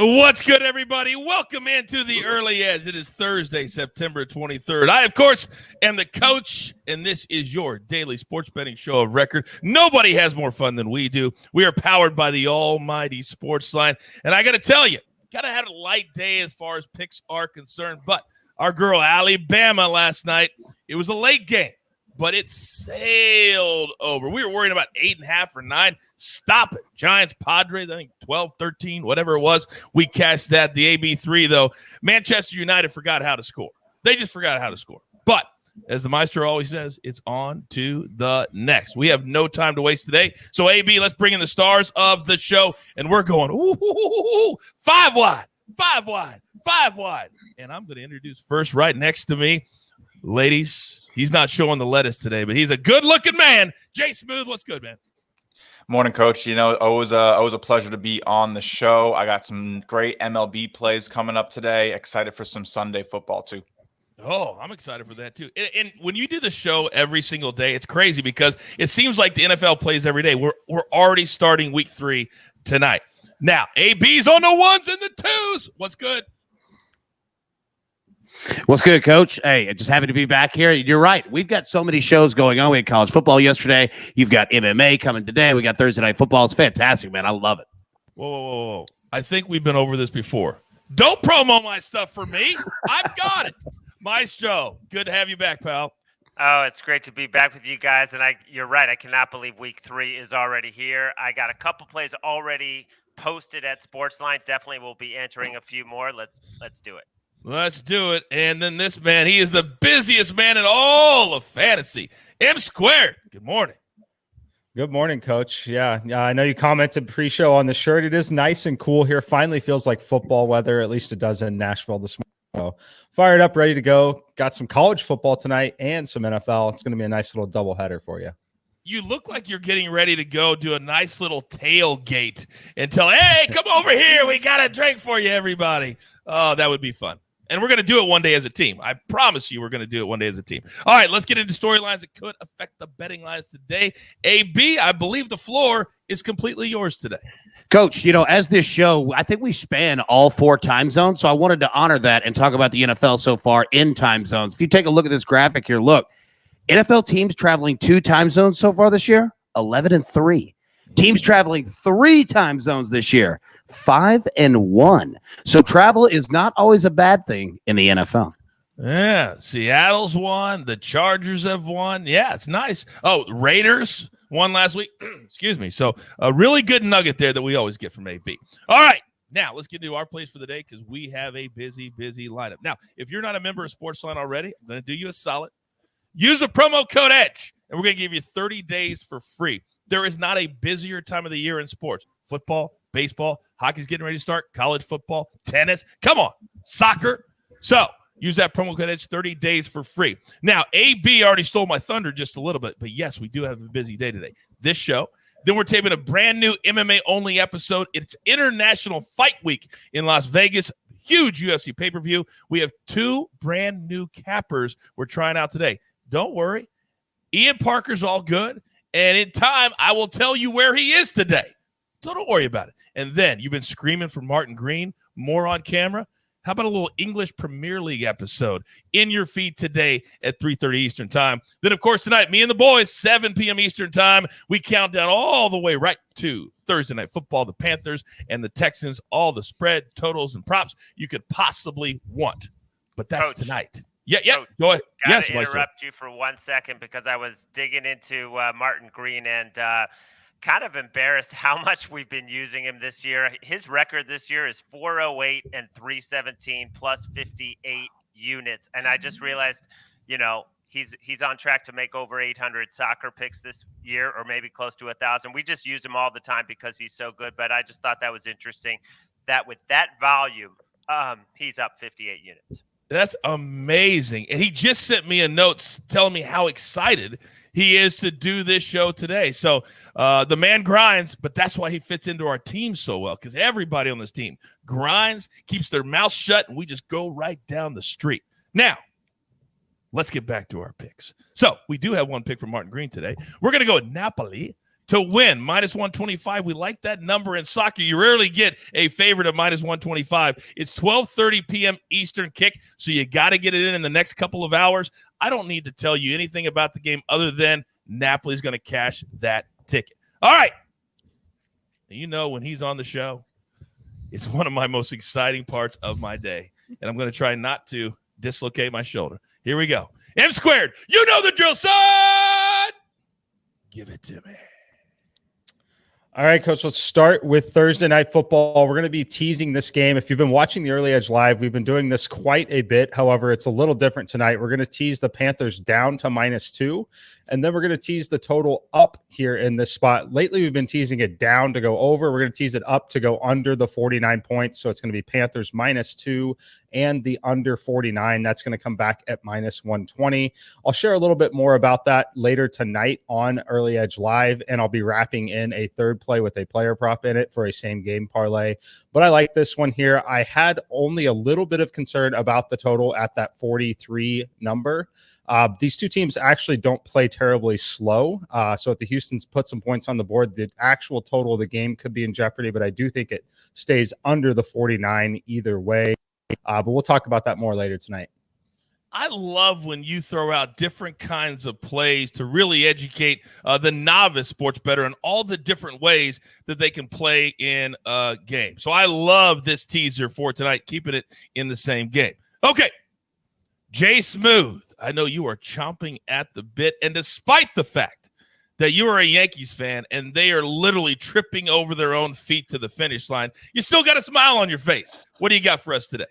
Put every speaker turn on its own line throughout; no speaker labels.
What's good, everybody? Welcome into the early edge. It is Thursday, September 23rd. I, of course, am the coach, and this is your daily sports betting show of record. Nobody has more fun than we do. We are powered by the almighty SportsLine, and I got to tell you, kind of had a light day as far as picks are concerned, but our girl Alabama last night, it was a late game, but it sailed over. We were worrying about 8.5 or 9. Stop it. Giants, Padres, I think 12, 13, whatever it was. We cashed that. The AB3, though, Manchester United forgot how to score. They just forgot how to score. But as the Maestro always says, it's on to the next. We have no time to waste today. So, AB, let's bring in the stars of the show. And we're going, ooh, 5 wide, 5 wide, 5 wide. And I'm going to introduce first right next to me, ladies. He's not showing the lettuce today, but he's a good-looking man. Jay Smooth, what's good, man?
Morning, Coach. You know, always a pleasure to be on the show. I got some great MLB plays coming up today. Excited for some Sunday football, too.
Oh, I'm excited for that, too. And when you do the show every single day, it's crazy because it seems like the NFL plays every day. We're already starting week 3 tonight. Now, AB's on the ones and the twos. What's good?
What's good, Coach? Hey, just happy to be back here. You're right. We've got so many shows going on. We had college football yesterday. You've got MMA coming today. We got Thursday Night Football. It's fantastic, man. I love it.
Whoa. I think we've been over this before. Don't promo my stuff for me. I've got it. Maestro, good to have you back, pal.
Oh, it's great to be back with you guys. And you're right. I cannot believe week 3 is already here. I got a couple plays already posted at SportsLine. Definitely will be entering a few more. Let's do it.
Let's do it. And then this man, he is the busiest man in all of fantasy. M Squared. Good morning.
Good morning, Coach. Yeah, I know you commented pre-show on the shirt. It is nice and cool here. Finally feels like football weather. At least it does in Nashville this morning. So fired up, ready to go. Got some college football tonight and some NFL. It's going to be a nice little doubleheader for you.
You look like you're getting ready to go do a nice little tailgate and tell, hey, come over here. We got a drink for you, everybody. Oh, that would be fun. And we're going to do it one day as a team. I promise you we're going to do it one day as a team. All right, let's get into storylines that could affect the betting lines today. AB, I believe the floor is completely yours today.
Coach, you know, as this show, I think we span all 4 time zones, so I wanted to honor that and talk about the NFL so far in time zones. If you take a look at this graphic here, look, NFL teams traveling 2 time zones so far this year, 11-3. Teams traveling 3 time zones this year, 5-1. So travel is not always a bad thing in the NFL.
Yeah, Seattle's won. The Chargers have won. Yeah, it's nice. Oh, Raiders won last week. Excuse me. So a really good nugget there that we always get from AB. All right, now let's get into our plays for the day because we have a busy lineup. Now, if you're not a member of SportsLine already, I'm going to do you a solid. Use the promo code EDGE, and we're going to give you 30 days for free. There is not a busier time of the year in sports. Football, baseball, hockey's getting ready to start, college football, tennis. Come on, soccer. So use that promo code EDGE, 30 days for free. Now, AB already stole my thunder just a little bit, but yes, we do have a busy day today. This show. Then we're taping a brand new MMA-only episode. It's International Fight Week in Las Vegas. Huge UFC pay-per-view. We have 2 brand new cappers we're trying out today. Don't worry. Ian Parker's all good. And in time, I will tell you where he is today. So don't worry about it. And then you've been screaming for Martin Green, more on camera. How about a little English Premier League episode in your feed today at 3:30 Eastern time? Then, of course, tonight, me and the boys, 7 p.m. Eastern time, we count down all the way right to Thursday Night Football, the Panthers and the Texans, all the spread, totals, and props you could possibly want. But that's
Coach.
Tonight. Yeah,
Coach,
go ahead. Yes,
interrupt you for 1 second because I was digging into Martin Green and kind of embarrassed how much we've been using him this year. His record this year is 408 and 317 plus 58 units. And I just realized, you know, he's on track to make over 800 soccer picks this year or maybe close to 1,000. We just use him all the time because he's so good. But I just thought that was interesting that with that volume, he's up 58 units.
That's amazing. And he just sent me a note telling me how excited he is to do this show today. So the man grinds, but that's why he fits into our team so well, because everybody on this team grinds, keeps their mouth shut, and we just go right down the street. Now, let's get back to our picks. So we do have one pick from Martin Green today. We're going to go with Napoli to win, -125. We like that number in soccer. You rarely get a favorite of -125. It's 12:30 p.m. Eastern kick, so you got to get it in the next couple of hours. I don't need to tell you anything about the game other than Napoli's going to cash that ticket. All right. You know, when he's on the show, it's one of my most exciting parts of my day, and I'm going to try not to dislocate my shoulder. Here we go. M squared. You know the drill, son. Give it to me.
All right, Coach, let's start with Thursday Night Football. We're going to be teasing this game. If you've been watching the Early Edge Live, we've been doing this quite a bit. However, it's a little different tonight. We're going to tease the Panthers down to -2, and then we're going to tease the total up here in this spot. Lately, we've been teasing it down to go over. We're going to tease it up to go under the 49 points. So it's going to be Panthers -2 and the under 49. That's going to come back at -120. I'll share a little bit more about that later tonight on Early Edge Live, and I'll be wrapping in a third play with a player prop in it for a same game parlay. But I like this one here. I had only a little bit of concern about the total at that 43 number. These two teams actually don't play terribly slow. So if the Houston's put some points on the board, the actual total of the game could be in jeopardy, but I do think it stays under the 49 either way. But we'll talk about that more later tonight.
I love when you throw out different kinds of plays to really educate the novice sports bettor in all the different ways that they can play in a game. So I love this teaser for tonight, keeping it in the same game. Okay, Jay Smooth, I know you are chomping at the bit, and despite the fact that you are a Yankees fan and they are literally tripping over their own feet to the finish line, you still got a smile on your face. What do you got for us today?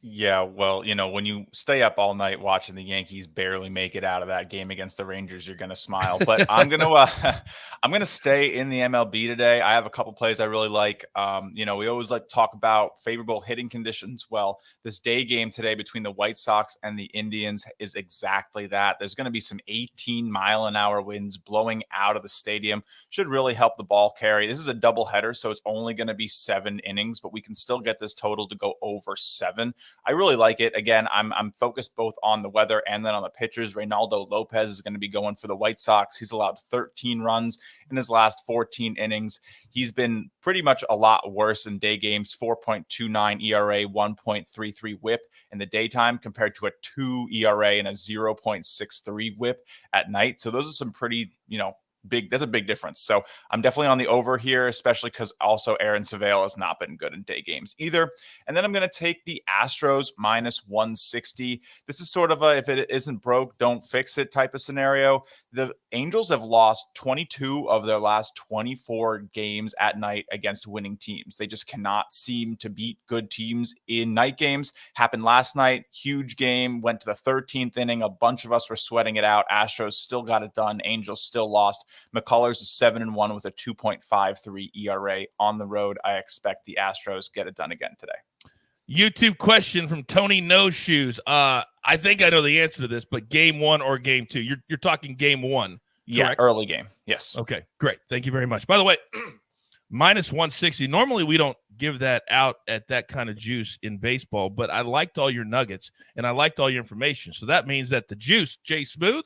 Yeah, well, you know, when you stay up all night watching the Yankees barely make it out of that game against the Rangers, you're gonna smile. But I'm gonna stay in the MLB today. I have a couple plays I really like. You know, we always like to talk about favorable hitting conditions. Well, this day game today between the White Sox and the Indians is exactly that. There's going to be some 18-mile-an-hour winds blowing out of the stadium. Should really help the ball carry. This is a doubleheader, so it's only going to be 7 innings, but we can still get this total to go over 7. I really like it. Again, I'm focused both on the weather and then on the pitchers. Reynaldo Lopez is going to be going for the White Sox. He's allowed 13 runs in his last 14 innings. He's been pretty much a lot worse in day games, 4.29 ERA, 1.33 whip in the daytime compared to a 2 ERA and a 0.63 whip at night. So those are some pretty, that's a big difference. So I'm definitely on the over here, especially because also Aaron Savale has not been good in day games either. And then I'm going to take the Astros -160. This is sort of a, if it isn't broke, don't fix it type of scenario. The Angels have lost 22 of their last 24 games at night against winning teams. They just cannot seem to beat good teams in night games. Happened last night, huge game, went to the 13th inning. A bunch of us were sweating it out. Astros still got it done. Angels still lost. McCullers is 7-1 with a 2.53 ERA on the road. I expect the Astros get it done again today.
YouTube question from Tony No Shoes. I think I know the answer to this, but game 1 or game 2? You're talking game 1. Correct?
Yeah, early game. Yes.
Okay, great. Thank you very much. By the way, -160. Normally we don't give that out at that kind of juice in baseball, but I liked all your nuggets and I liked all your information. So that means that the juice, Jay Smooth,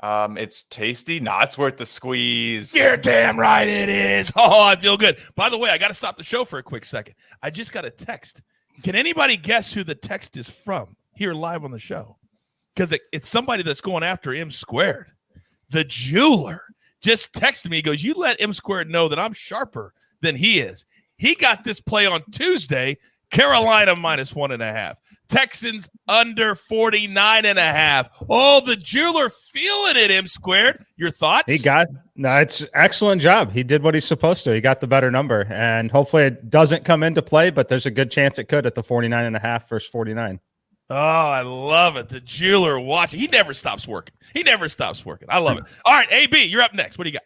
it's tasty. Nah, it's worth the squeeze.
You're damn right it is. Oh, I feel good. By the way, I got to stop the show for a quick second. I just got a text. Can anybody guess who the text is from here live on the show? Because it's somebody that's going after M squared. The jeweler just texted me. He goes, you let M squared know that I'm sharper than he is. He got this play on Tuesday. Carolina -1.5. Texans under 49.5. Oh, the jeweler feeling it, M squared. Your thoughts?
It's excellent job. He did what he's supposed to. He got the better number, and hopefully it doesn't come into play, but there's a good chance it could at the 49.5 versus 49.
Oh, I love it. The jeweler watching. He never stops working. I love it. All right, AB, you're up next. What do you got?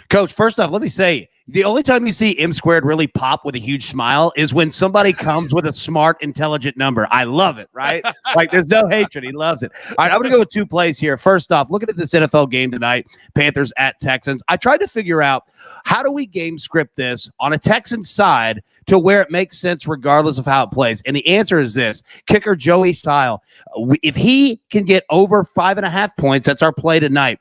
Coach, first off, let me say, the only time you see M squared really pop with a huge smile is when somebody comes with a smart, intelligent number. I love it, right? Like, there's no hatred. He loves it. All right, I'm going to go with 2 plays here. First off, looking at this NFL game tonight, Panthers at Texans, I tried to figure out how do we game script this on a Texans side to where it makes sense regardless of how it plays. And the answer is this. Kicker Joey Style, if he can get over 5.5 points, that's our play tonight.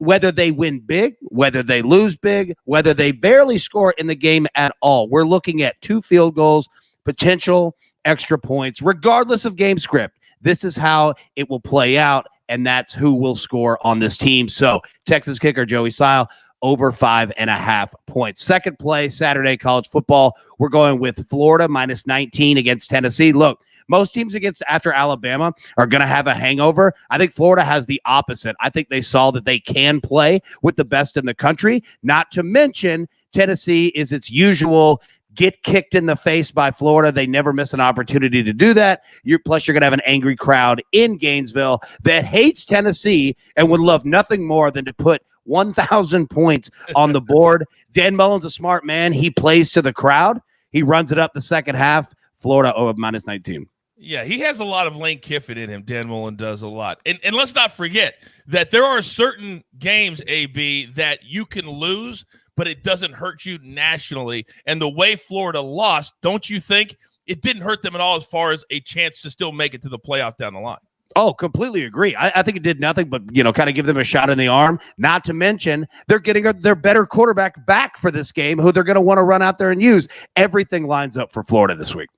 whether they win big, whether they lose big, whether they barely score in the game at all, we're looking at 2 field goals, potential extra points, regardless of game script. This is how it will play out, and that's who will score on this team. So Texas kicker Joey Style, over 5.5 points. Second play, Saturday college football. We're going with Florida minus 19 against Tennessee. Look, most teams after Alabama are going to have a hangover. I think Florida has the opposite. I think they saw that they can play with the best in the country. Not to mention, Tennessee is its usual get kicked in the face by Florida. They never miss an opportunity to do that. Plus, you're going to have an angry crowd in Gainesville that hates Tennessee and would love nothing more than to put 1,000 points on the board. Dan Mullen's a smart man. He plays to the crowd. He runs it up the second half. Florida minus 19.
Yeah, he has a lot of Lane Kiffin in him. Dan Mullen does a lot. And let's not forget that there are certain games, AB, that you can lose, but it doesn't hurt you nationally. And the way Florida lost, don't you think it didn't hurt them at all as far as a chance to still make it to the playoff down the line?
Oh, completely agree. I think it did nothing but, kind of give them a shot in the arm. Not to mention, they're getting their better quarterback back for this game, who they're going to want to run out there and use. Everything lines up for Florida this week.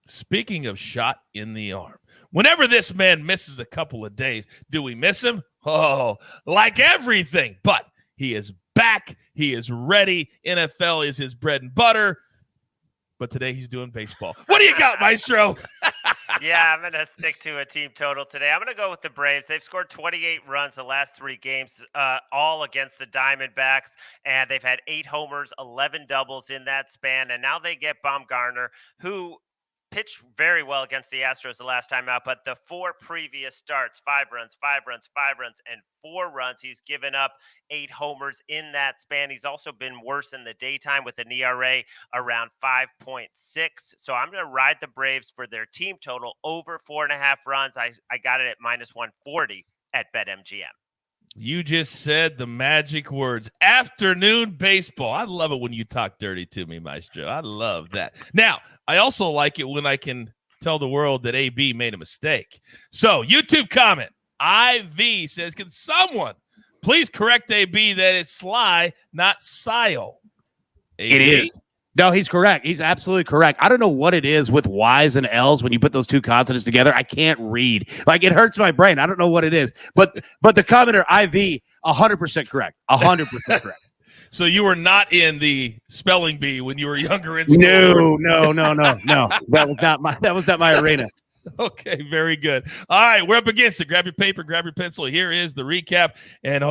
Speaking of shot in the arm, whenever this man misses a couple of days, do we miss him? Oh, like everything. But he is back. He is ready. NFL is his bread and butter. But today he's doing baseball. What do you got, Maestro?
Yeah, I'm going to stick to a team total today. I'm going to go with the Braves. They've scored 28 runs the last 3 games, all against the Diamondbacks, and they've had 8 homers, 11 doubles in that span, and now they get Baumgartner, who pitched very well against the Astros the last time out, but the 4 previous starts, 5 runs, 5 runs, 5 runs, and 4 runs. He's given up 8 homers in that span. He's also been worse in the daytime with an ERA around 5.6. So I'm going to ride the Braves for their team total over 4.5 runs. I got it at minus 140 at BetMGM.
You just said the magic words. Afternoon baseball. I love it when you talk dirty to me, Maestro. I love that. Now, I also like it when I can tell the world that AB made a mistake. So, YouTube comment. IV says, can someone please correct AB that it's Sly, not Sile?
It is. No, he's correct. He's absolutely correct. I don't know what it is with Y's and L's when you put those 2 consonants together. I can't read. Like, it hurts my brain. I don't know what it is. But the commenter, IV, 100% correct. 100% correct.
So you were not in the spelling bee when you were younger in school?
No. That was not my arena.
Okay, very good. All right, we're up against it. Grab your paper, grab your pencil. Here is the recap. And,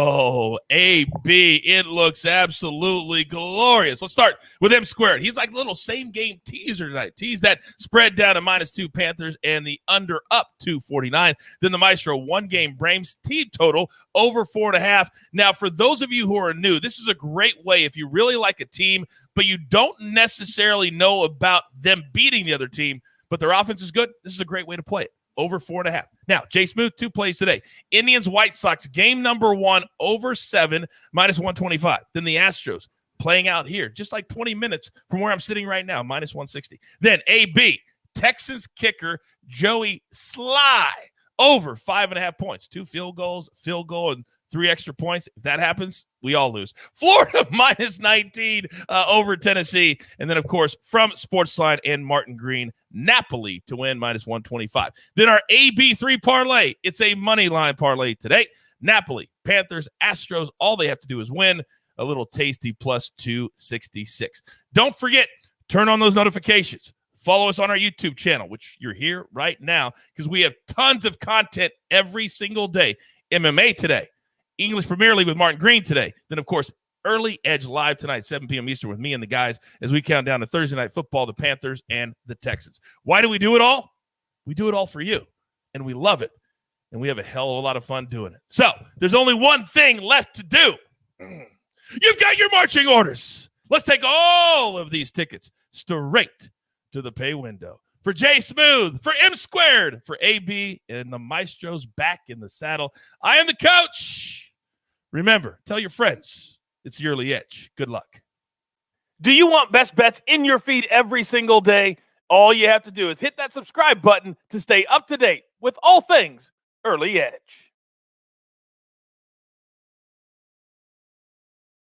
AB, it looks absolutely glorious. Let's start with M squared. He's like a little same-game teaser tonight. Tease that spread down to -2 Panthers and the under up 249. Then the Maestro, 1-game Braves team total over 4.5. Now, for those of you who are new, this is a great way if you really like a team, but you don't necessarily know about them beating the other team, but their offense is good. This is a great way to play it. Over 4.5. Now, Jay Smooth, 2 plays today. Indians, White Sox, game number 1, over 7, -125. Then the Astros playing out here, just like 20 minutes from where I'm sitting right now, -160. Then AB, Texans kicker, Joey Sly, over 5.5 points. 2 field goals, field goal, and 3 extra points. If that happens, we all lose. Florida -19 over Tennessee. And then, of course, from SportsLine and Martin Green, Napoli to win -125. Then our AB3 parlay. It's a money line parlay today. Napoli, Panthers, Astros. All they have to do is win. A little tasty +266. Don't forget, turn on those notifications. Follow us on our YouTube channel, which you're here right now, because we have tons of content every single day. MMA today. English Premier League with Martin Green today. Then, of course, Early Edge live tonight, 7 p.m. Eastern with me and the guys as we count down to Thursday Night Football, the Panthers and the Texans. Why do we do it all? We do it all for you, and we love it, and we have a hell of a lot of fun doing it. So there's only one thing left to do. You've got your marching orders. Let's take all of these tickets straight to the pay window. For Jay Smooth, for M squared, for AB, and the Maestro's back in the saddle. I am the coach. Remember, tell your friends it's the Early Edge. Good luck.
Do you want best bets in your feed every single day? All you have to do is hit that subscribe button to stay up to date with all things Early Edge.